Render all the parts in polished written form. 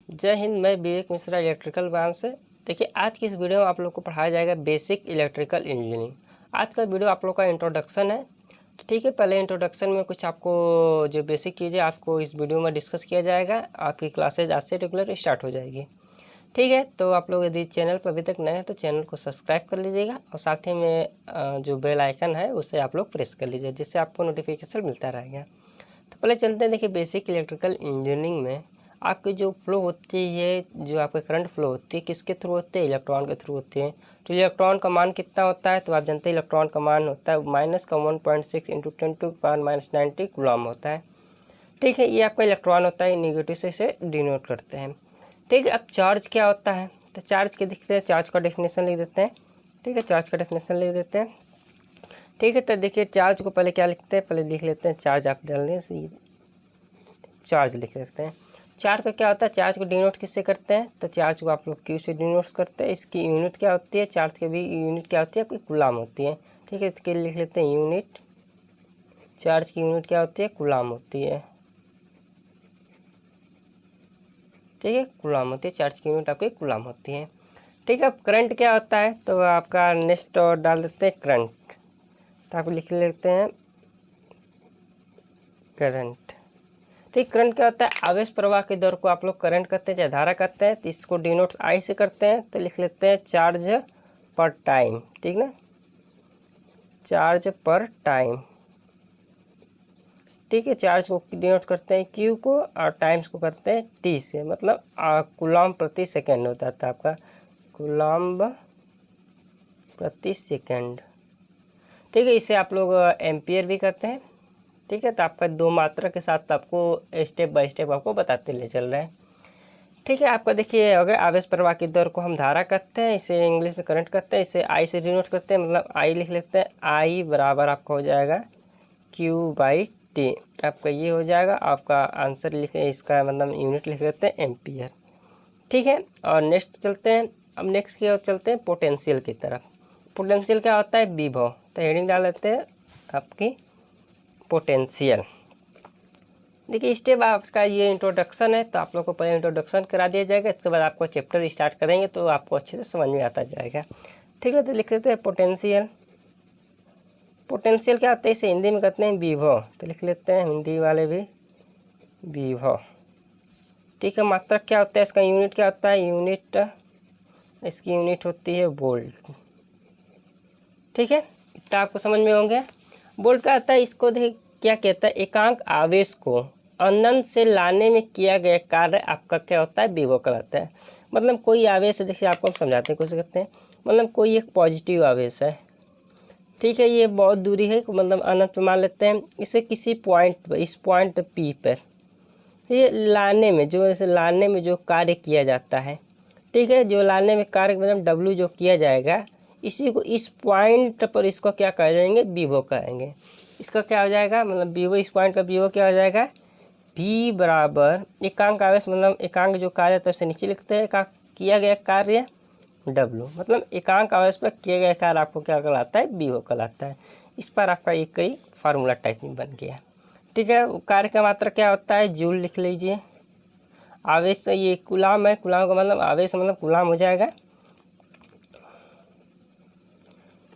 जय हिंद। मैं विवेक Mishra electrical branch से। देखिए, आज की इस वीडियो में आप लोग को पढ़ाया जाएगा बेसिक इलेक्ट्रिकल इंजीनियरिंग। आज का वीडियो आप लोग का इंट्रोडक्शन है। तो ठीक है, पहले इंट्रोडक्शन में कुछ आपको जो बेसिक चीज़ें आपको इस वीडियो में डिस्कस किया जाएगा। आपकी क्लासेज आज से रेगुलर स्टार्ट हो जाएगी। ठीक है, तो आप लोग यदि चैनल पर अभी तक नए हैं तो चैनल को सब्सक्राइब कर लीजिएगा और साथ ही में जो बेल आइकन है उसे आप लोग प्रेस कर लीजिए, जिससे आपको नोटिफिकेशन मिलता रहेगा। तो पहले चलते हैं। देखिए, बेसिक इलेक्ट्रिकल इंजीनियरिंग में आपकी जो फ्लो होती है, जो आपके करंट फ्लो होती है, किसके थ्रू होती है? इलेक्ट्रॉन के थ्रू होती है। तो इलेक्ट्रॉन का मान कितना होता है? तो आप जानते हैं इलेक्ट्रॉन का मान होता है माइनस का 1.6 × 10⁻⁻90 कूलम होता है। ठीक है, ये आपका इलेक्ट्रॉन होता है, निगेटिव से इसे डिनोट करते हैं। ठीक है, अब चार्ज क्या होता है? तो चार्ज के दिखते हैं, चार्ज का डेफिनेशन लिख देते हैं। ठीक है, चार्ज का डेफिनेशन लिख देते हैं। ठीक है, तो देखिए चार्ज को पहले क्या लिखते हैं, पहले लिख लेते हैं चार्ज। आप डाल दें चार्ज लिख लेते हैं। चार्ज का क्या होता है? चार्ज को डिनोट किससे करते हैं? तो चार्ज को आप लोग क्यू से डिनोट करते हैं। इसकी यूनिट क्या होती है? चार्ज की भी यूनिट क्या होती है? कोई कूलाम होती है। ठीक है, इसके लिए लिख लेते हैं यूनिट। चार्ज की यूनिट क्या होती है? कूलाम होती है। ठीक है, कूलाम होती है। चार्ज की यूनिट आपकी कूलाम होती है। ठीक है, अब करंट क्या होता है? तो आपका नेक्स्ट और डाल देते हैं करंट। तो आप लिख लेते हैं करंट। ठीक, करंट क्या होता है? आवेश प्रवाह के दर को आप लोग करंट कहते हैं, चाहे धारा कहते हैं। तो इसको डिनोट आई से करते हैं, तो लिख लेते हैं चार्ज पर टाइम। ठीक ना, चार्ज पर टाइम। ठीक है, चार्ज को डिनोट करते हैं क्यू को और टाइम्स को करते हैं टी से, मतलब कूलम प्रति सेकेंड होता था आपका, कूलम प्रति सेकेंड। ठीक है, इसे आप लोग एम्पियर भी करते हैं। ठीक है, तो आपका दो मात्रा के साथ आपको स्टेप बाय स्टेप आपको बताते ले चल रहे हैं। ठीक है, आपका देखिए अगर आवेश प्रवाह की दर को हम धारा कहते हैं, इसे इंग्लिश में करंट कहते हैं। इसे आई से डिनोट करते हैं, मतलब आई लिख लेते हैं। आई बराबर आपका हो जाएगा Q/T। आपका ये हो जाएगा। आपका आंसर लिखे, इसका मतलब यूनिट लिख लेते हैं एम्पियर। ठीक है, और नेक्स्ट चलते हैं। अब नेक्स्ट की ओर चलते हैं पोटेंशियल की तरफ। पोटेंशियल क्या होता है? विभव। तो हेडिंग डाल लेते हैं आपकी पोटेंशियल। देखिए, स्टेप आपका ये इंट्रोडक्शन है, तो आप लोग को पहले इंट्रोडक्शन करा दिया जाएगा। इसके बाद आपको चैप्टर स्टार्ट करेंगे तो आपको अच्छे से समझ में आता जाएगा। ठीक है, तो लिख लेते हैं पोटेंशियल। पोटेंशियल क्या होता है? इसे हिंदी में कहते हैं विभव। तो लिख लेते हैं हिंदी वाले भी विभव। ठीक है, मात्रक क्या होता है? इसका यूनिट क्या होता है? यूनिट, इसकी यूनिट होती है वोल्ट। ठीक है, इतना आपको समझ में होंगे। वोल्ट क्या आता है? इसको देख क्या कहता है? एकांक आवेश को अनंत से लाने में किया गया कार्य आपका क्या होता है? विभव कहलाता है। मतलब कोई आवेश, जैसे आपको हम समझाते हैं, कोशिश करते हैं। मतलब कोई एक पॉजिटिव आवेश है। ठीक है, ये बहुत दूरी है, मतलब अनंत पे मान लेते हैं। इसे किसी पॉइंट पर, इस पॉइंट P पर ये लाने में, जो इसे लाने में जो कार्य किया जाता है, ठीक है, जो लाने में कार्य मतलब W जो किया जाएगा, इसी को इस पॉइंट पर इसको क्या कह जाएंगे? विभव कहेंगे। इसका क्या हो जाएगा? मतलब विभव, इस पॉइंट का विभव क्या हो जाएगा? V बराबर एकांक आवेश, मतलब एकांक जो कार्य है तो उसे नीचे लिखते हैं, एकांक किया गया कार्य W, मतलब एकांक आवेश पर किया गया कार्य आपको क्या कहलाता है? विभव कहलाता है। इस पर आपका एक कई फार्मूला टाइप में बन गया। ठीक है, कार्य का मात्रा क्या होता है? जूल लिख लीजिए। आवेश तो ये कूलम है, कूलम का मतलब आवेश मतलब कूलम हो जाएगा,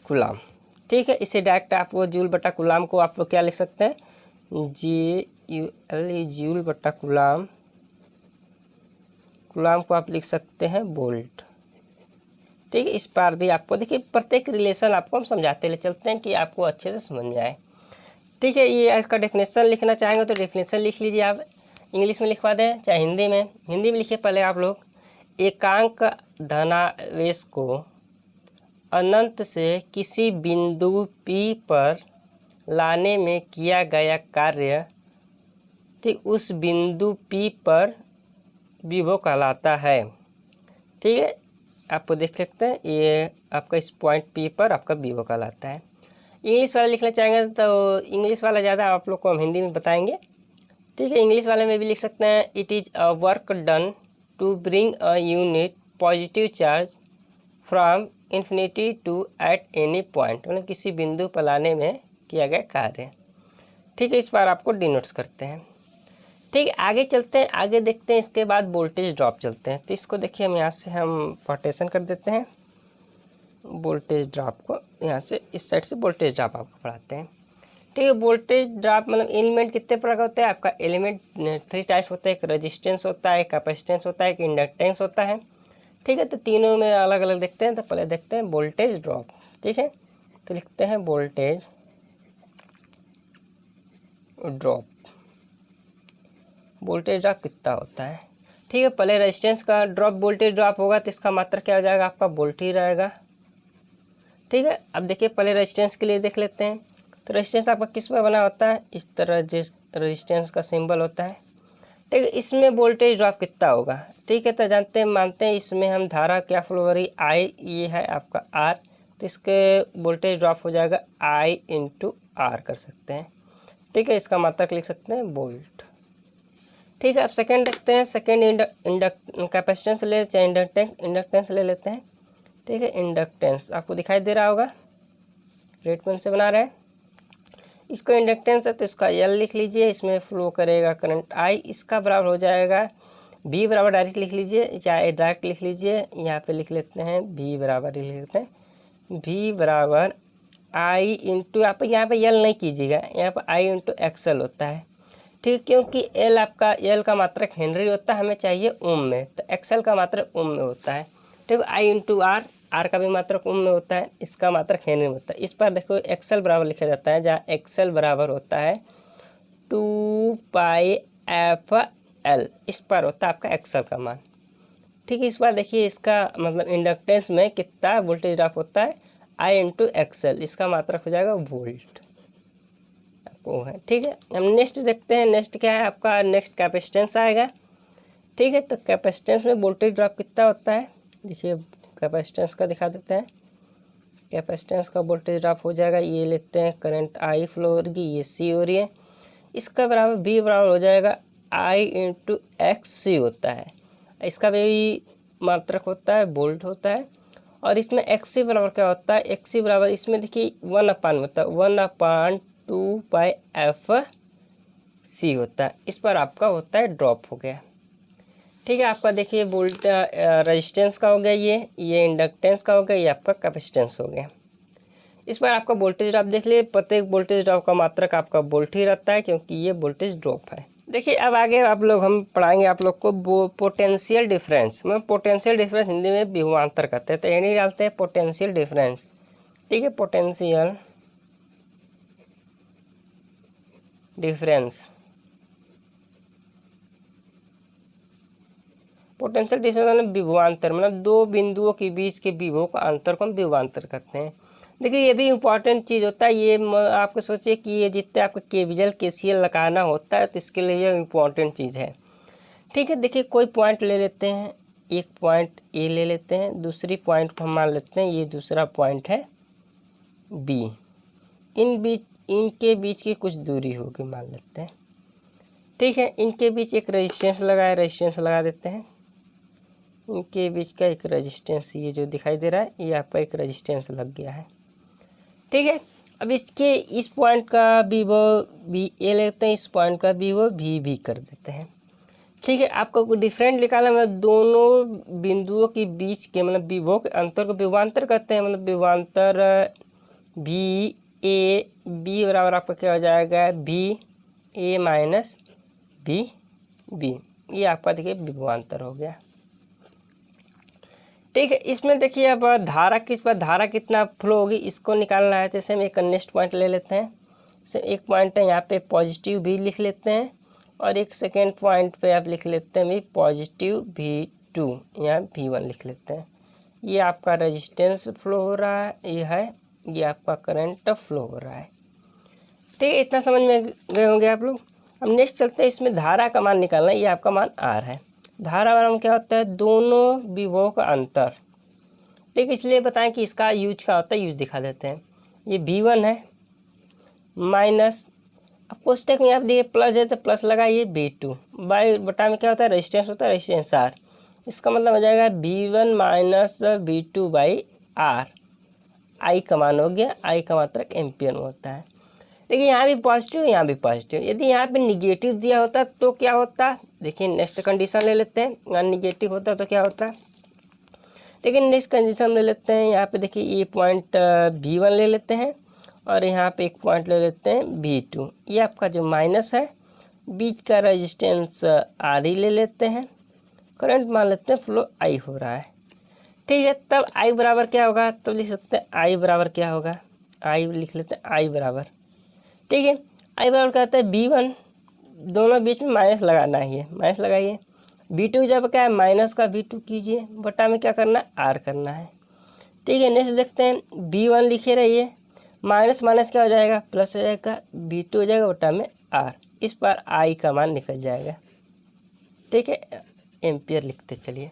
कूलम। ठीक है, इसे डायरेक्ट आपको जूल बटा कूलम को आप लोग क्या लिख सकते हैं? JUL, जूल बटा कूलम। कूलम को आप लिख सकते हैं वोल्ट। ठीक है, इस पर भी आपको देखिए प्रत्येक रिलेशन आपको हम समझाते ले चलते हैं कि आपको अच्छे से समझ में आए। ठीक है, ये इसका डेफिनेशन लिखना चाहेंगे तो डेफिनेशन लिख लीजिए। आप इंग्लिश में लिखवा दें चाहे हिंदी में। हिंदी में लिखिए पहले आप लोग। एकांक धनावेश को अनंत से किसी बिंदु P पर लाने में किया गया कार्य, ठीक, उस बिंदु P पर विभव कहलाता है। ठीक है, आपको देख सकते हैं ये आपका इस पॉइंट P पर आपका विभव कहलाता है। इंग्लिश वाला लिखना चाहेंगे तो इंग्लिश वाला ज़्यादा आप लोग को हम हिंदी में बताएंगे। ठीक है, इंग्लिश वाले में भी लिख सकते हैं। It is a work done to bring a unit positive charge from infinity to at any point, मतलब किसी बिंदु पर लाने में किया गया कार्य। ठीक है, इस बार आपको डिनोट्स करते हैं। ठीक है, आगे चलते हैं, आगे देखते हैं। इसके बाद वोल्टेज ड्रॉप चलते हैं। तो इसको देखिए हम यहाँ से हम पार्टीशन कर देते हैं। वोल्टेज ड्रॉप को यहाँ से इस साइड से वोल्टेज ड्रॉप आपको पढ़ाते हैं। ठीक है, वोल्टेज ड्रॉप मतलब एलिमेंट कितने प्रकार का होता है आपका? एलिमेंट 3 टाइप्स होता है। एक रेजिस्टेंस होता है, कैपेसिटेंस होता है, एक इंडक्टेंस होता है। ठीक है, तो तीनों में अलग अलग देखते हैं। तो पहले देखते हैं वोल्टेज ड्रॉप। ठीक है, तो लिखते हैं वोल्टेज ड्रॉप। वोल्टेज ड्रॉप कितना होता है? ठीक है, पहले रेजिस्टेंस का ड्रॉप वोल्टेज ड्रॉप होगा तो इसका मात्रा क्या हो जाएगा आपका? वोल्ट ही रहेगा। ठीक है, अब देखिए पहले रेजिस्टेंस के लिए देख लेते हैं। तो रेजिस्टेंस आपका किस में बना होता है? इस तरह जिस रेजिस्टेंस का सिंबल होता है। ठीक है, इसमें वोल्टेज ड्रॉप कितना होगा? ठीक है, तो जानते हैं, मानते हैं इसमें हम धारा क्या फ्लो हो रही? आई, ये है आपका आर, तो इसके वोल्टेज ड्रॉप हो जाएगा आई इंटू आर कर सकते हैं। ठीक है, इसका मात्रक लिख सकते हैं वोल्ट। ठीक है, अब सेकेंड देखते हैं। सेकेंड कैपेसिटेंस ले चाहे इंडक्टेंस ले लेते हैं। ठीक है, इंडक्टेंस आपको दिखाई दे रहा होगा, रेड पेन से बना रहे हैं। इसको इंडक्टेंस है तो इसका एल लिख लीजिए, इसमें फ्लो करेगा करंट आई। इसका बराबर हो जाएगा बी बराबर, डायरेक्ट लिख लीजिए, चाहे डायरेक्ट लिख लीजिए, यहाँ पे लिख लेते हैं बी बराबर लिख लेते हैं। बी बराबर आई इंटू, आप यहाँ पे एल नहीं कीजिएगा, यहाँ पर आई इंटू एक्सएल होता है। ठीक, क्योंकि एल आपका, एल का मात्रक हेनरी होता है, हमें चाहिए ओम में, तो एक्सएल का मात्रक ओम में होता है। ठीक, आई इंटू आर, आर का भी मात्रक ओम में होता है, इसका मात्रक हेनरी में होता है। इस पर देखो एक्सएल बराबर लिखा जाता है, जहाँ एक्सएल बराबर होता है 2 पाई एफ एल, इस पर होता है आपका एक्सएल का मान। ठीक है, इस बार देखिए इसका मतलब इंडक्टेंस में कितना वोल्टेज ड्रॉप होता है? आई इंटू एक्सएल, इसका मात्रक हो जाएगा वोल्ट वो है। ठीक है, हम नेक्स्ट देखते हैं। नेक्स्ट क्या है आपका? नेक्स्ट कैपेसिटेंस आएगा। ठीक है, तो कैपेसिटेंस में वोल्टेज ड्रॉप कितना होता है? देखिए कैपेसिटेंस का दिखा देते हैं। कैपेसिटेंस का वोल्टेज ड्रॉप हो जाएगा, ये लेते हैं करंट आई फ्लो हो रही है, ये सी हो रही है, इसका बराबर बी बराबर हो जाएगा आई इंटू एक्स सी होता है। इसका भी मात्रक होता है वोल्ट होता है। और इसमें एक्स सी बराबर क्या होता है? एक्स सी बराबर इसमें देखिए 1/, होता है 1/2 पाई एफ सी होता है। इस पर आपका होता है ड्रॉप हो गया। ठीक है, आपका देखिए वोल्ट रेजिस्टेंस का हो गया, ये इंडक्टेंस का हो गया, ये आपका कैपेसिटेंस हो गया। इस पर आपका वोल्टेज ड्रॉप देख लिए। प्रत्येक वोल्टेज ड्रॉप का मात्रक आपका वोल्ट ही रहता है, क्योंकि ये वोल्टेज ड्रॉप है। देखिए अब आगे हम पढ़ाएंगे आप लोग को पोटेंशियल डिफरेंस। मतलब पोटेंशियल डिफरेंस हिंदी में विभवांतर कहते हैं, तो यानी डालते हैं पोटेंशियल डिफरेंस। ठीक है, पोटेंशियल डिफरेंस, पोटेंशियल डिफरेंस मतलब विभवांतर, मतलब दो बिंदुओं के बीच के विभव का अंतर को हम विभवांतर कहते हैं। देखिए ये भी इम्पॉर्टेंट चीज़ होता है। ये आपको सोचिए कि ये जितने आपको केवीएल केसीएल लगाना होता है, तो इसके लिए ये इम्पॉर्टेंट चीज़ है। ठीक है, देखिए कोई पॉइंट ले लेते हैं, एक पॉइंट ए ले लेते हैं, दूसरी पॉइंट को हम मान लेते हैं ये दूसरा पॉइंट है बी। इनके बीच की कुछ दूरी होगी मान लेते हैं। ठीक है, इनके बीच एक रेजिस्टेंस लगा देते हैं। इनके बीच का एक रेजिस्टेंस, ये जो दिखाई दे रहा है, ये आपका एक रेजिस्टेंस लग गया है। ठीक है, अब इसके इस पॉइंट का विभव बी ए लेते हैं, इस पॉइंट का विभव भी कर देते हैं। ठीक है, आपको डिफरेंट निकालना, मतलब दोनों बिंदुओं के बीच के मतलब विभव के अंतर को विभवांतर कहते हैं। मतलब विभवांतर बी ए बी बराबर आपका क्या हो जाएगा? बी ए माइनस बी बी, ये आपका देखिए विभवांतर हो गया। ठीक है, इसमें देखिए अब धारा कितना फ्लो होगी इसको निकालना है। जैसे हम एक नेक्स्ट पॉइंट ले लेते हैं। जैसे एक पॉइंट है यहाँ पे पॉजिटिव भी लिख लेते हैं, और एक सेकेंड पॉइंट पे आप लिख लेते हैं भी पॉजिटिव V2, यहाँ V1 लिख लेते हैं। ये आपका रेजिस्टेंस फ्लो हो रहा है, ये आपका करंट फ्लो हो रहा है। ठीक है, इतना समझ में गए होंगे आप लोग। अब नेक्स्ट चलते हैं, इसमें धारा का मान निकालना है। ये आपका मान R है। धारा मान क्या होता है? दोनों विभवों का अंतर। ठीक, इसलिए बताएं कि इसका यूज क्या होता है, यूज दिखा देते हैं। ये V1 है माइनस, अब कोष्टक में आप देखिए प्लस है तो प्लस लगाइए V2 बाई बटा में क्या होता है? रेजिस्टेंस होता है, रेजिस्टेंस R। इसका मतलब हो जाएगा V1 minus V2 by R। आई का मान हो गया, आई का मात्रक एम्पियर में होता है। देखिए यहाँ भी पॉजिटिव, यहाँ भी पॉजिटिव। यदि यहाँ पे निगेटिव दिया होता तो क्या होता, देखिए नेक्स्ट कंडीशन ले लेते हैं। यहाँ निगेटिव होता तो क्या होता, देखिए नेक्स्ट कंडीशन ले लेते हैं। यहाँ पे देखिए ये पॉइंट V1 ले लेते हैं और यहाँ पे एक पॉइंट ले लेते हैं V2। ये आपका जो माइनस है, बीच का रेजिस्टेंस RE ले लेते हैं, करंट मान लेते हैं फ्लो I हो रहा है, ठीक है। तब I बराबर क्या होगा, तब लिख सकते हैं I बराबर क्या होगा, I लिख लेते हैं I बराबर, ठीक है। I बराबर क्या होता है V1, दोनों बीच में माइनस लगाना ही है, माइनस लगाइए। V2 जब क्या है माइनस का V2 कीजिए, बटा में क्या करना है R करना है, ठीक है। नेक्स्ट देखते हैं V1 लिखे रहिए, माइनस माइनस क्या हो जाएगा प्लस हो जाएगा, V2 हो जाएगा बटा में R, इस पर I का मान निकल जाएगा, ठीक है। एम्पियर लिखते चलिए।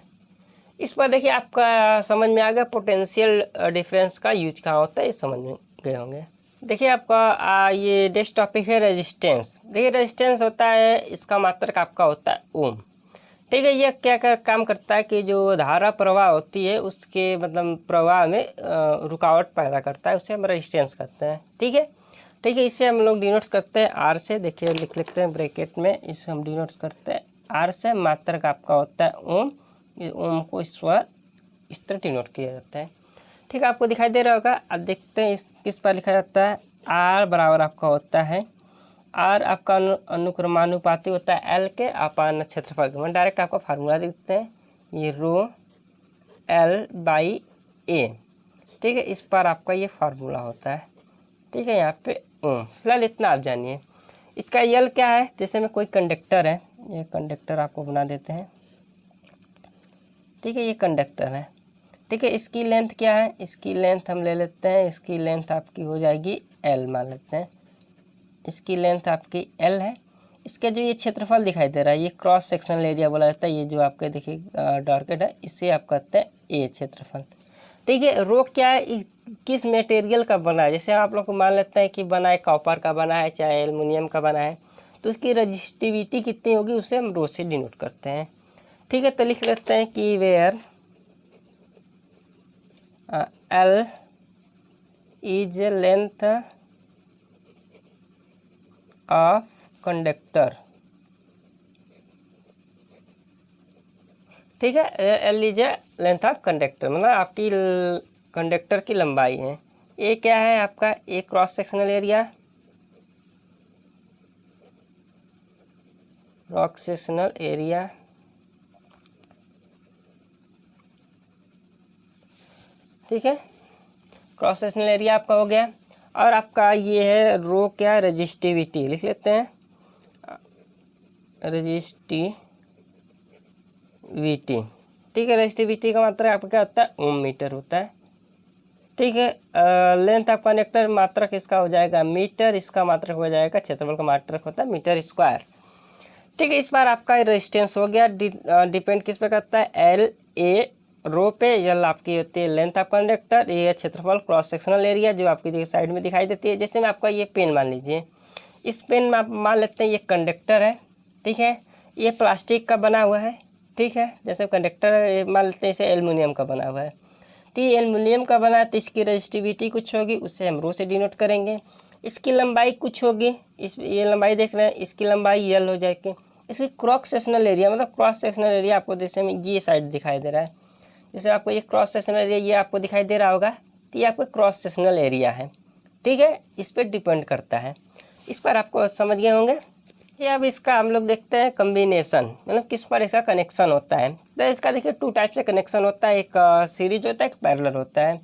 इस पर देखिए आपका समझ में आ गया पोटेंशियल डिफरेंस का यूज कहाँ होता है, ये समझ में गए होंगे। देखिए आपका ये नेक्स्ट टॉपिक है रेजिस्टेंस। देखिए रेजिस्टेंस होता है, इसका मात्रक आपका होता है ओम, ठीक है। ये क्या काम करता है कि जो धारा प्रवाह होती है उसके मतलब प्रवाह में रुकावट पैदा करता है, उसे हम रेजिस्टेंस कहते हैं, ठीक है। ठीक है, इसे हम लोग डिनोट्स करते हैं R से। देखिए लिख लेते हैं ब्रैकेट में, इसे हम डिनोट्स करते हैं R से। मात्रक आपका होता है ओम, ओम को इस तरह डिनोट किया जाता है, ठीक है। आपको दिखाई दे रहा होगा। अब देखते हैं किस पर लिखा जाता है। R बराबर आपका होता है, R आपका अनुक्रमानुपाती होता है L के अपान क्षेत्रफल के। डायरेक्ट आपका फार्मूला देखते हैं, ये रो L/A, ठीक है। इस पर आपका ये फार्मूला होता है, ठीक है। यहाँ पे ओम, फिलहाल इतना आप जानिए। इसका L क्या है, जैसे में कोई कंडक्टर है, ये कंडक्टर आपको बना देते हैं, ठीक है। ये कंडक्टर है, ठीक है। इसकी लेंथ क्या है, इसकी लेंथ हम ले लेते हैं, इसकी लेंथ आपकी हो जाएगी L मान लेते हैं। इसकी लेंथ आपकी L है। इसका जो ये क्षेत्रफल दिखाई दे रहा है, ये क्रॉस सेक्शनल एरिया बोला जाता है। ये जो आपके देखिए डॉर्केट है, इसे आप कहते हैं A क्षेत्रफल, ठीक है। रो क्या है, किस मटेरियल का बना है। जैसे आप लोग को मान लेते हैं कि बना है कॉपर का बना है, चाहे एल्युमिनियम का बना है, तो उसकी रजिस्टिविटी कितनी होगी उसे हम रो से डिनोट करते हैं, ठीक है। तो लिख लेते हैं कि where L is length of conductor, ठीक है। L is length of conductor, मतलब आपकी कंडक्टर की लंबाई है। ए क्या है आपका, a cross sectional area, cross sectional area, ठीक है। क्रॉस सेक्शनल एरिया आपका हो गया। और आपका ये है रो क्या, रजिस्टिविटी लिख लेते हैं, रजिस्टिविटी, ठीक है। रजिस्टिविटी का मात्रक आपका क्या होता है, ओम मीटर होता है, ठीक है। लेंथ ऑफ कंडक्टर मात्रक इसका हो जाएगा मीटर, इसका मात्रक हो जाएगा क्षेत्रफल का मात्रक होता है मीटर स्क्वायर, ठीक है। इस बार आपका रेजिस्टेंस हो गया। डिपेंड किस पे करता है, L A रो पे, L आपकी होती है लेंथ ऑफ कंडक्टर, ये क्षेत्रफल क्रॉस सेक्शनल एरिया जो आपकी साइड में दिखाई देती है। जैसे में आपका ये पेन मान लीजिए, इस पेन में आप मान लेते हैं ये कंडक्टर है, ठीक है। ये प्लास्टिक का बना हुआ है, ठीक है। जैसे कंडक्टर मान लेते हैं इसे एल्युमिनियम का बना हुआ है, तो ये एल्युमिनियम का बना है, तो इसकी रजिस्टिविटी कुछ होगी, उससे हम रो से डिनोट करेंगे। इसकी लंबाई कुछ होगी, ये लंबाई देख रहे हैं, इसकी लंबाई L हो जाएगी। इसकी क्रॉस सेक्शनल एरिया, मतलब क्रॉस सेक्शनल एरिया आपको जैसे में ये साइड दिखाई दे रहा है, जैसे आपको ये क्रॉस सेक्शनल एरिया ये आपको दिखाई दे रहा होगा, तो ये आपको क्रॉस सेक्शनल एरिया है, ठीक है। इस पर डिपेंड करता है, इस पर आपको समझ गए होंगे। ये अब इसका हम लोग देखते हैं कम्बिनेशन, मतलब किस पर इसका कनेक्शन होता है। तो इसका देखिए 2 टाइप से कनेक्शन होता है, एक सीरीज होता है, एक पैरेलल होता है।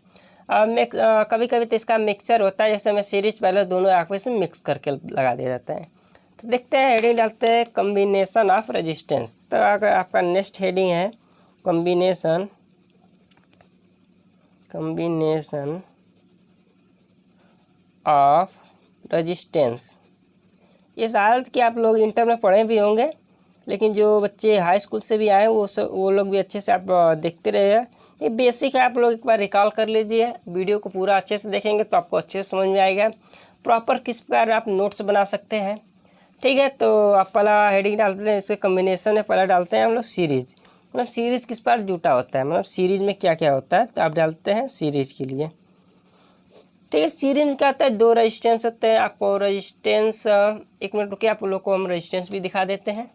कभी कभी तो इसका मिक्सचर होता है, जैसे में सीरीज पैरेलल दोनों आपस में मिक्स करके लगा दिया जाता है। तो देखते हैं, हेडिंग डालते हैं कम्बिनेशन ऑफ रेजिस्टेंस। तो अगर आपका नेक्स्ट हेडिंग है कम्बिनेशन ऑफ रेजिस्टेंस। ये शायद कि आप लोग इंटर में पढ़े भी होंगे, लेकिन जो बच्चे हाई स्कूल से भी आए वो लोग भी अच्छे से आप देखते रहे। ये बेसिक है, आप लोग एक बार रिकॉल कर लीजिए, वीडियो को पूरा अच्छे से देखेंगे तो आपको अच्छे से समझ में आएगा। प्रॉपर किस प्रकार आप नोट्स बना सकते हैं, ठीक है। तो आप पहला हेडिंग डालते हैं, इसके कम्बिनेशन है, पहला डालते हैं हम लोग सीरीज, मतलब सीरीज़ किस पर जुटा होता है, मतलब सीरीज़ में क्या क्या होता है, तो आप डालते हैं सीरीज़ के लिए। ठीक है। सीरीज में क्या आता है, 2 रेजिस्टेंस होते हैं। आपको रेजिस्टेंस 1 मिनट रुकिए, आप लोग को हम रेजिस्टेंस भी दिखा देते हैं।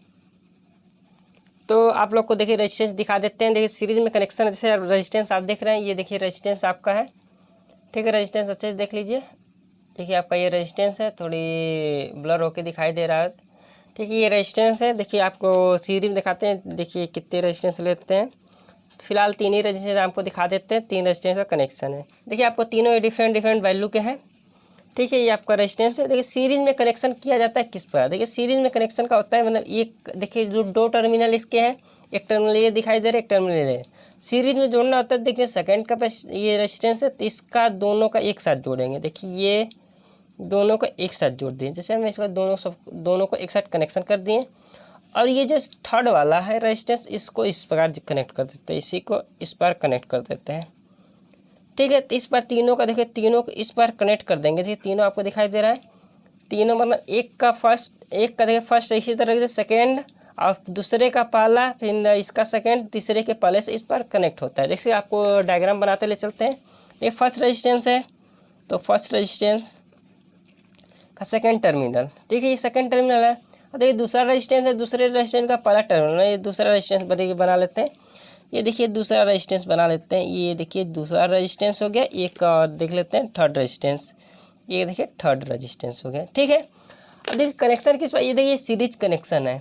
तो आप लोग को देखिए रेजिस्टेंस दिखा देते हैं। देखिए सीरीज में कनेक्शन है, जैसे रेजिस्टेंस आप देख रहे हैं, ये देखिए रेजिस्टेंस आपका है। ठीक है, रेजिस्टेंस अच्छे से देख लीजिए। देखिए आपका ये रेजिस्टेंस है, थोड़ी ब्लर होके दिखाई दे रहा है। ठीक है, ये रेजिस्टेंस है। देखिए आपको सीरीज में दिखाते हैं, देखिए कितने रेजिस्टेंस लेते हैं। फिलहाल 3 ही रेजिस्टेंस आपको दिखा देते हैं, 3 रेजिस्टेंस का कनेक्शन है। देखिए आपको तीनों डिफरेंट वैल्यू के हैं। ठीक है, ये आपका रेजिस्टेंस है। देखिए सीरीज में कनेक्शन किया जाता है किस पर, देखिए सीरीज में कनेक्शन का होता है मतलब एक, देखिए जो 2 टर्मिनल इसके हैं, एक टर्मिनल ये दिखाई दे रहा है, एक टर्मिनल ये। सीरीज में जोड़ना होता है, देखिए सेकंड का ये रेजिस्टेंस है, तो इसका दोनों का एक साथ जोड़ेंगे। देखिए ये दोनों को एक साथ जोड़ दिए, जैसे हम इसका दोनों को एक साथ कनेक्शन कर दिए। और ये जो थर्ड वाला है रेजिस्टेंस, इसको इस प्रकार कनेक्ट कर देते हैं, इसी को इस पर कनेक्ट कर देते हैं। ठीक है, तो इस पर तीनों का देखिए, तीनों को इस पर कनेक्ट कर देंगे। देखिए तीनों आपको दिखाई दे रहा है, तीनों मतलब एक का देखिए फर्स्ट, इसी तरह से सेकेंड और दूसरे का पहला, फिर इसका सेकेंड, तीसरे के पहले से इस पर कनेक्ट होता है। देखिए आपको डायग्राम बनाते ले चलते हैं। ये फर्स्ट रेजिस्टेंस है, तो फर्स्ट रेजिस्टेंस का सेकेंड टर्मिनल, ठीक है ये सेकेंड टर्मिनल है। देखिए दूसरा रेजिस्टेंस है, दूसरे रेजिस्टेंस का पहला टर्मिनल है। ये दूसरा रेजिस्टेंस बना लेते हैं। ये देखिए दूसरा रेजिस्टेंस बना लेते हैं। ये देखिए दूसरा रेजिस्टेंस हो गया। एक और देख लेते हैं थर्ड रेजिस्टेंस, ये देखिए थर्ड रेजिस्टेंस हो गया। ठीक है, अब देखिए कनेक्शन किस पर, ये देखिए सीरीज कनेक्शन है।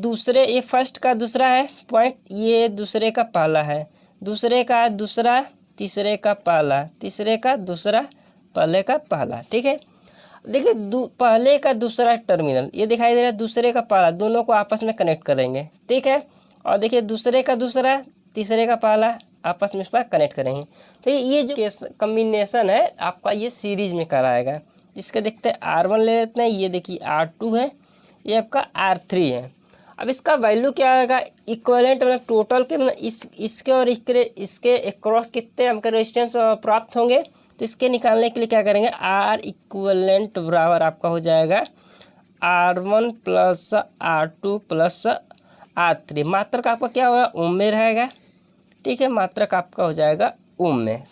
दूसरे, ये फर्स्ट का दूसरा है पॉइंट, ये दूसरे का पहला है, दूसरे का दूसरा, तीसरे का पहला, तीसरे का दूसरा, पहले का पहला। ठीक है, देखिए पहले का दूसरा टर्मिनल ये दिखाई दे रहा है, दूसरे का पहला, दोनों को आपस में कनेक्ट करेंगे। ठीक है, और देखिए दूसरे का दूसरा, तीसरे का पहला, आपस में इस पर कनेक्ट करेंगे। तो ये जो कम्बिनेशन है आपका, ये सीरीज में कराएगा। इसके देखते हैं R1 ले लेते हैं। ये देखिए R2 है, ये आपका R3 है। अब इसका वैल्यू क्या आएगा, इक्विवेलेंट मतलब टोटल के मतलब इसके और इसके अक्रॉस कितने हमको रेजिस्टेंस प्राप्त होंगे। तो इसके निकालने के लिए क्या करेंगे, R इक्विवेलेंट बराबर आपका हो जाएगा R1 plus R2 plus R3। मात्रक आपका क्या होगा, ओम में रहेगा। ठीक है, मात्रक आपका हो जाएगा ओम में।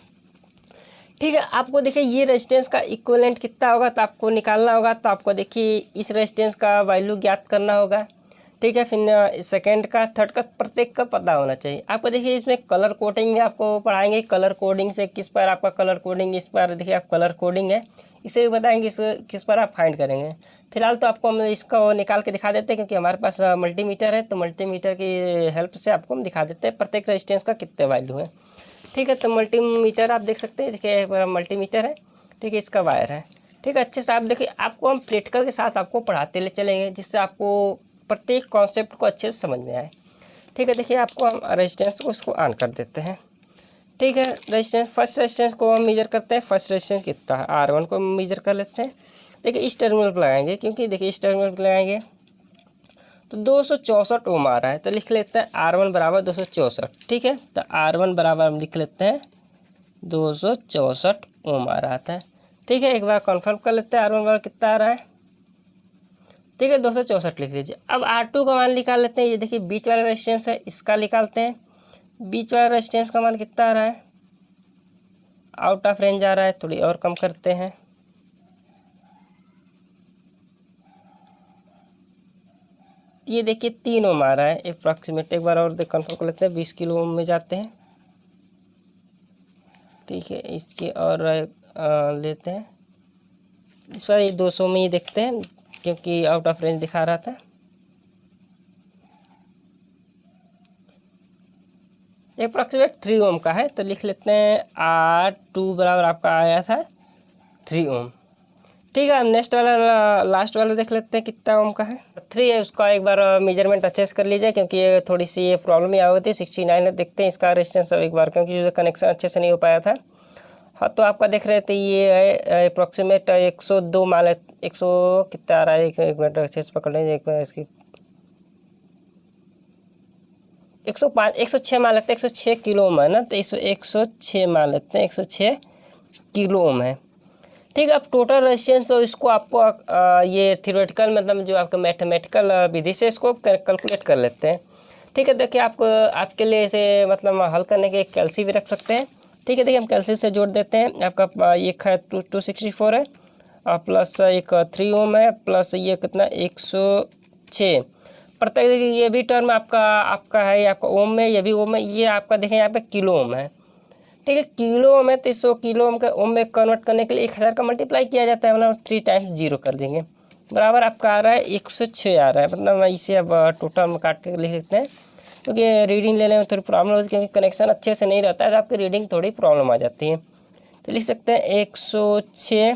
ठीक है, आपको देखिए ये रेजिस्टेंस का इक्विवेलेंट कितना होगा तो आपको निकालना होगा। तो आपको देखिए इस रेजिस्टेंस का वैल्यू ज्ञात करना होगा। ठीक है, फिर सेकंड का, थर्ड का, प्रत्येक का पता होना चाहिए आपको। देखिए इसमें कलर कोडिंग में आपको पढ़ाएंगे, कलर कोडिंग से किस पर आपका कलर कोडिंग, इस पर देखिए आप कलर कोडिंग है, इसे भी बताएंगे इसे किस पर आप फाइंड करेंगे। फिलहाल तो आपको हम इसको निकाल के दिखा देते हैं, क्योंकि हमारे पास मल्टीमीटर है, तो मल्टीमीटर की हेल्प से आपको हम दिखा देते हैं प्रत्येक रेजिस्टेंस का कितने वैल्यू है। ठीक है, तो मल्टीमीटर आप देख सकते हैं, देखिए मल्टीमीटर है। ठीक है, इसका वायर है। ठीक है, अच्छे से आप देखिए, आपको हम प्रैक्टिकल के साथ आपको पढ़ाते ले चलेंगे, जिससे आपको प्रत्येक कॉन्सेप्ट को अच्छे से समझ में आए। ठीक है, देखिए आपको हम रेजिस्टेंस को इसको ऑन कर देते हैं। ठीक है, रेजिस्टेंस, फर्स्ट रेजिस्टेंस को हम मेजर करते हैं। फर्स्ट रेजिस्टेंस कितना है, R1 को मेजर कर लेते हैं। देखिए इस टर्मिनल पर लगाएंगे, क्योंकि देखिए इस टर्मिनल पर लगाएंगे तो 264 ओम आ रहा है, तो लिख लेते हैं R1 बराबर 264। ठीक है, तो R1 बराबर हम लिख लेते हैं 264 ओम आ रहा था। ठीक है, एक बार कन्फर्म कर लेते हैं R1 बराबर कितना आ रहा है। ठीक है, 264 लिख लीजिए। अब R2 का मान निकाल लेते हैं। ये देखिए बीच वाला रेजिस्टेंस है, इसका निकालते हैं। बीच वाला रेजिस्टेंस का मान कितना आ रहा है, आउट ऑफ रेंज आ रहा है, थोड़ी और कम करते हैं। ये देखिए 3 ओम आ रहा है अप्रॉक्सीमेट, एक बार और कंफर्म कर लेते हैं। 20 किलो ओम में जाते हैं। ठीक है, इसके और लेते हैं, इस बार ये 200 में ही देखते हैं, क्योंकि आउट ऑफ रेंज दिखा रहा था। अप्रॉक्सीमेट 3 ओम का है, तो लिख लेते हैं R2 बराबर आपका आया था 3 ओम। ठीक है, नेक्स्ट वाला, लास्ट वाला देख लेते हैं कितना ओम का है। 3 है, उसका एक बार मेजरमेंट अच्छे से कर लीजिए, क्योंकि ये थोड़ी सी ये प्रॉब्लम ही आ गई थी। 69 है, देखते हैं इसका रेजिस्टेंस एक बार, क्योंकि कनेक्शन अच्छे से नहीं हो पाया था। हाँ, तो आपका देख रहे थे ये है अप्रॉक्सीमेट 102 मान, 100 कितना आ रहा है, एक मिनट अच्छे से पकड़ लीजिए। एक बार इसकी 105, 106 मान लेते हैं, 106 किलो ओम है ना, तो 106 मान लेते हैं, 106 किलो ओम है। ठीक है, अब टोटल रेजिस्टेंस, तो इसको आपको ये थ्योरेटिकल मतलब जो आपका मैथमेटिकल विधि से इसको कैलकुलेट कर लेते हैं। ठीक है, देखिए आपको आपके लिए इसे मतलब हल करने के कैलसी भी रख सकते हैं। ठीक है। देखिए हम कैलसी से जोड़ देते हैं। आपका एक है 264 है और प्लस एक 3 ओम है प्लस ये कितना 106 प्रत्येक। देखिए ये भी टर्म आपका है, आपका ओम में, ये भी ओम है। ये आपका देखें यहाँ पे किलो ओम है, ठीक है। किलो ओम है तो इसको किलो ओम का ओम में कन्वर्ट करने के लिए 1000 का मल्टीप्लाई किया जाता है, मतलब 3 टाइम्स 0 कर देंगे, बराबर आपका आ रहा है 106 आ रहा है। मतलब इसे अब टोटल में काट के लिख लेते हैं, क्योंकि रीडिंग लेने में थोड़ी प्रॉब्लम होती है, क्योंकि कनेक्शन अच्छे से नहीं रहता है तो आपकी रीडिंग थोड़ी प्रॉब्लम आ जाती है। तो लिख सकते हैं 106।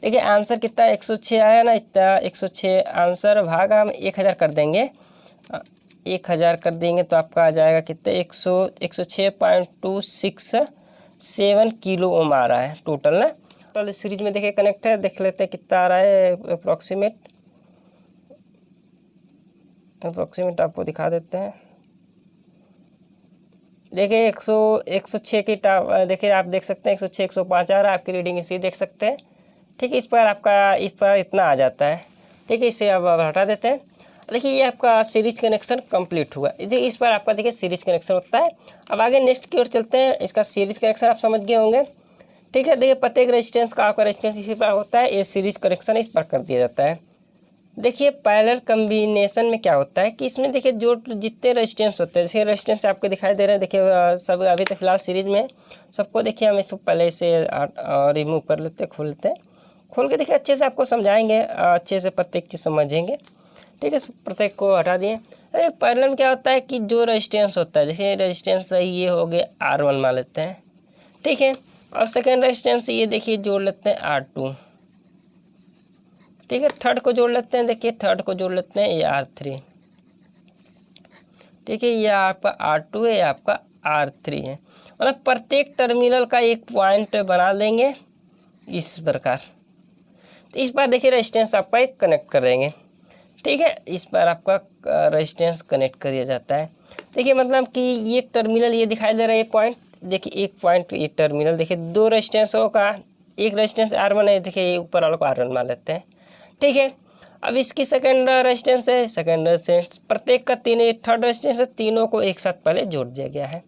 देखिए आंसर कितना 106 आया ना, इतना 106 आंसर भागा हम 1000 कर देंगे, 1000 कर देंगे तो आपका आ जाएगा कितने 106.267 किलो ओम आ रहा है टोटल ना। टोटल सीरीज में देखिए कनेक्ट है, देख लेते हैं कितना आ रहा है अप्रोक्सीमेट आपको दिखा देते हैं। देखिए 106 की देखिए आप देख सकते हैं 106 105 आ रहा है, आपकी रीडिंग इसी देख सकते हैं, ठीक है। इस पर इतना आ जाता है, ठीक है। इसे अब हटा देते हैं। देखिए ये आपका सीरीज कनेक्शन कंप्लीट हुआ। इस पर आपका देखिए सीरीज कनेक्शन होता है। अब आगे नेक्स्ट की ओर चलते हैं। इसका सीरीज कनेक्शन आप समझ गए होंगे, ठीक है। देखिए प्रत्येक रेजिस्टेंस का आपका रेजिस्टेंस इसी पर होता है, ये सीरीज कनेक्शन इस पर कर दिया जाता है। देखिए पैरेलल कम्बिनेशन में क्या होता है कि इसमें देखिए जो जितने रेजिस्टेंस होते हैं, जैसे रेजिस्टेंस आपको दिखाई दे रहे हैं, देखिए सब अभी तो फिलहाल सीरीज में सबको देखिए हम इसको पहले से रिमूव कर लेते हैं, खोल लेते हैं। खोल के देखिए अच्छे से आपको समझाएंगे, अच्छे से प्रत्येक चीज़ समझेंगे, ठीक है। प्रत्येक को हटा दिए। एक पैरेलल में क्या होता है कि जो रेजिस्टेंस होता है, जैसे रेजिस्टेंस ये हो गया R1 मान लेते हैं, ठीक है। और सेकेंड रेजिस्टेंस ये देखिए जोड़ लेते हैं R2, ठीक है। थर्ड को जोड़ लेते हैं, देखिए थर्ड को जोड़ लेते हैं ये R3, ठीक है। ये आपका R2 है, ये आपका R3 है। मतलब प्रत्येक टर्मिनल का एक पॉइंट बना देंगे इस प्रकार। तो इस बार देखिए रेजिस्टेंस आपका एक कनेक्ट कर देंगे, ठीक है। इस बार आपका रेजिस्टेंस कनेक्ट कर दिया जाता है। देखिए मतलब कि ये टर्मिनल ये दिखाई दे रहा है, ये पॉइंट देखिए एक पॉइंट ये टर्मिनल देखिए, दो रेजिस्टेंसों का एक रेजिस्टेंस R1 है, देखिए ये ऊपर वालों को R1 मान लेते हैं, ठीक है। अब इसकी सेकंड रेजिस्टेंस है, सेकंड रेजिस्टेंस प्रत्येक का थर्ड रेजिस्टेंस है, तीनों को एक साथ पहले जोड़ दिया गया है,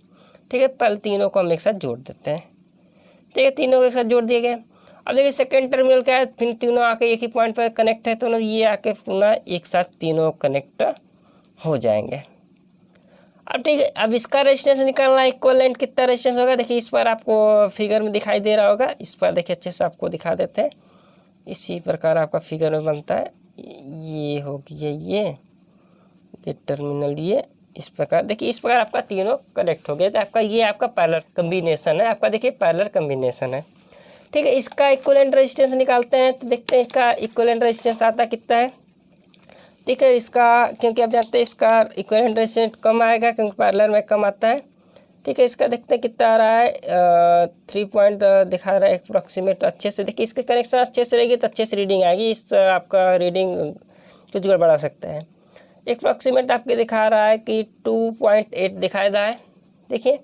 ठीक है। पहले तीनों को हम एक साथ जोड़ देते हैं, ठीक है। तीनों को एक साथ जोड़ दिए गए। अब देखिए सेकंड टर्मिनल क्या है, फिर तीनों आके एक ही पॉइंट पर कनेक्ट है, तो ये आके पुनः एक साथ तीनों कनेक्ट हो जाएंगे। अब ठीक है, अब इसका रेजिस्टेंस निकालना इक्विवेलेंट कितना रेजिस्टेंस होगा, देखिए इस पर आपको फिगर में दिखाई दे रहा होगा। इस पर देखिए अच्छे से आपको दिखा देते हैं, इसी प्रकार आपका फिगर में बनता है। ये हो गया ये टर्मिनल, ये इस प्रकार देखिए, इस प्रकार आपका तीनों कनेक्ट हो गए। तो आपका ये आपका पैरेलल कम्बिनेशन है, आपका देखिए पैरेलल कम्बिनेशन है, ठीक है। इसका इक्विवेलेंट रेजिस्टेंस निकालते हैं तो देखते हैं इसका इक्विवेलेंट रेजिस्टेंस आता कितना है, ठीक है। इसका क्योंकि आप जानते हैं इसका इक्विवेलेंट रेजिस्टेंस कम आएगा, क्योंकि पैरेलल में कम आता है, ठीक है। इसका देखते हैं कितना आ रहा है, 3 पॉइंट दिखा रहा है अप्रॉक्सीमेट। अच्छे से देखिए इसके कनेक्शन अच्छे से रहेगी तो अच्छे से रीडिंग आएगी। इस आपका रीडिंग कुछ गड़बड़ा सकता है। अप्रॉक्सीमेट आपके दिखा रहा है कि 2.8 दिखा रहा है, देखिए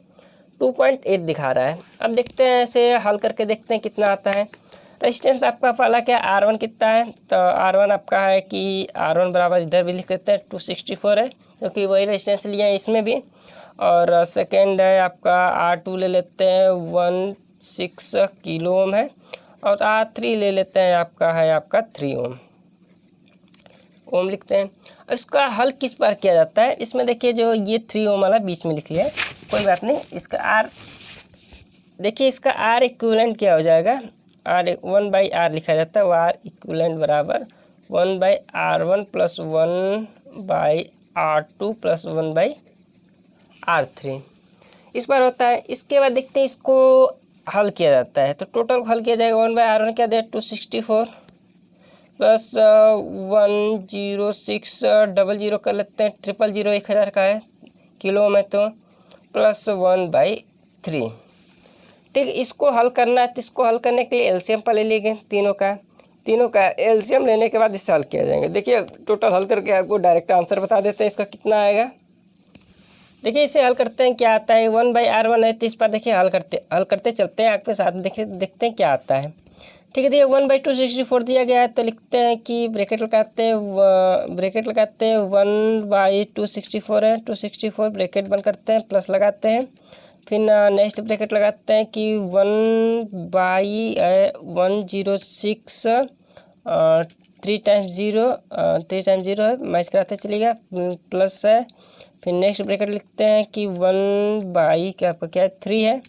2.8 दिखा रहा है। अब देखते हैं ऐसे हल करके देखते हैं कितना आता है। रेजिस्टेंस आपका पहला क्या R1 कितना है, तो R1 आपका है कि R1 बराबर इधर भी लिख लेते हैं 264 है, क्योंकि वही रेजिस्टेंस लिया है इसमें भी। और सेकेंड है आपका R2 ले लेते हैं 16 किलो ओम है, और R3 ले लेते हैं आपका 3 ओम लिखते हैं। इसका हल किस पर किया जाता है, इसमें देखिए जो ये 3 ओम वाला बीच में लिख लिया है, कोई बात नहीं। इसका R देखिए, इसका R इक्विवेलेंट क्या हो जाएगा, R 1/R लिखा जाता है। R इक्विवेलेंट बराबर 1/R1 plus 1/R2 plus 1/R3 इस बार होता है। इसके बाद देखते हैं इसको हल किया जाता है, तो टोटल हल किया जाएगा 1/R1 क्या दे 264 प्लस 10600 कर लेते हैं, 000 1000 का है किलो में, तो प्लस 1/3, ठीक। इसको हल करना है, तो इसको हल करने के लिए एलसीएम पहले लेंगे तीनों का एलसीएम लेने के बाद इससे हल किया जाएगा। देखिए टोटल हल करके आपको डायरेक्ट आंसर बता देते हैं इसका कितना आएगा। देखिए इसे हल करते हैं क्या आता है, 1/R1 है, तो इस पर देखिए हल करते चलते हैं आपके साथ, देखते हैं क्या आता है, ठीक है। देखिए 1/264 दिया गया है, तो लिखते हैं कि ब्रैकेट लगाते हैं 1/264 है, 264 ब्रैकेट बंद करते हैं, प्लस लगाते हैं, फिर नेक्स्ट ब्रैकेट लगाते हैं कि 1/106 3 टाइम्स 0 है, मैच कराते चलिएगा, प्लस है। फिर नेक्स्ट ब्रैकेट लिखते हैं कि 1/, क्या आपका क्या है 3 है,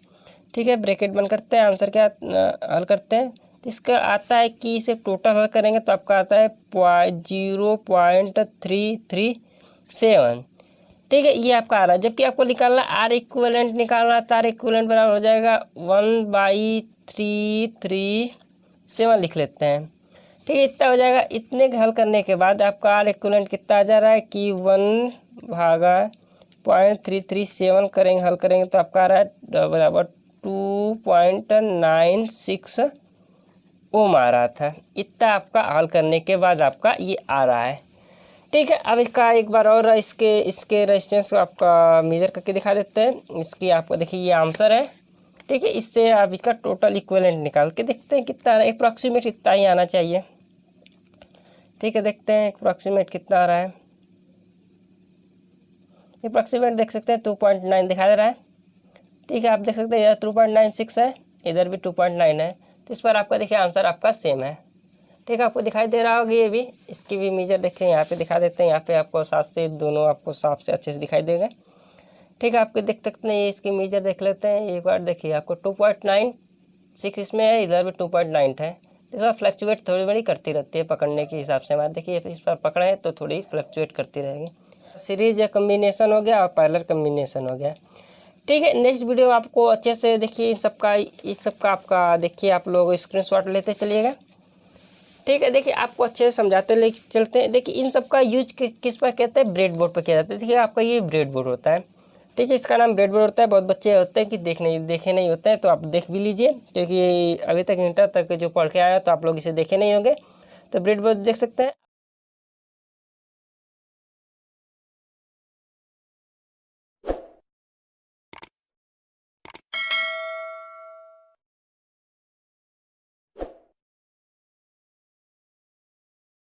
ठीक है। ब्रैकेट बंद करते हैं, आंसर क्या हल करते हैं। इसका आता है कि इसे टोटल हल करेंगे तो आपका आता है 0.337, ठीक है। ये आपका आ रहा है। जबकि आपको निकालना आर इक्विवेलेंट निकालना है, तो आर इक्विवेलेंट बराबर हो जाएगा 1/337 लिख लेते हैं, ठीक है। इतना हो जाएगा। इतने हल करने के बाद आपका आर इक्विवेलेंट कितना आ जा रहा है कि 1/0.337 करेंगे, हल करेंगे तो आपका आ रहा है बराबर 2.96 ओम आ रहा था। इतना आपका हल करने के बाद आपका ये आ रहा है, ठीक है। अब इसका एक बार और इसके रेजिस्टेंस को आपका मेजर करके दिखा देते हैं। इसकी आपको देखिए ये आंसर है, ठीक है। इससे आप इसका टोटल इक्विवेलेंट निकाल के देखते हैं कितना आ रहा है। अप्रॉक्सीमेट इतना ही आना चाहिए, ठीक है। देखते हैं अप्रॉक्सीमेट कितना आ रहा है। अप्रॉक्सीमेट देख सकते हैं 2.9 दिखा दे रहा है, ठीक है। आप देख सकते हैं इधर 2.96 है, इधर भी 2.9 है, तो इस पर आपका देखिए आंसर आपका सेम है, ठीक है। आपको दिखाई दे रहा होगा ये भी। इसकी भी मेजर देखिए यहाँ पे दिखा देते हैं। यहाँ पे आपको साथ से दोनों आपको साफ से अच्छे से दिखाई देगा, ठीक है। आपको देख सकते हैं, ये इसकी मेजर देख लेते हैं एक बार। देखिए आपको 2.96 इसमें है, इधर भी 2.9 है। इस बार फ्लक्चुएट थोड़ी बड़ी करती रहती है पकड़ने के हिसाब से। हमारे देखिए इस पर पकड़े तो थोड़ी फ्लक्चुएट करती रहेगी। सीरीज या कम्बिनेशन हो गया और पैरेलल कम्बिनेशन हो गया, ठीक है। नेक्स्ट वीडियो आपको अच्छे से देखिए इस सबका आपका देखिए आप लोग स्क्रीनशॉट लेते चलिएगा, ठीक है। देखिए आपको अच्छे से समझाते ले चलते हैं। देखिए इन सब का यूज किस पर कहते हैं, ब्रेड बोर्ड पर किया जाता है। देखिए आपका ये ब्रेड बोर्ड होता है, ठीक है। इसका नाम ब्रेड बोर्ड होता है। बहुत बच्चे होते हैं कि देखे नहीं होते हैं, तो आप देख भी लीजिए, क्योंकि अभी तक इंटर तक जो पढ़ के आए हैं तो आप लोग इसे देखे नहीं होंगे। तो ब्रेड बोर्ड देख सकते हैं।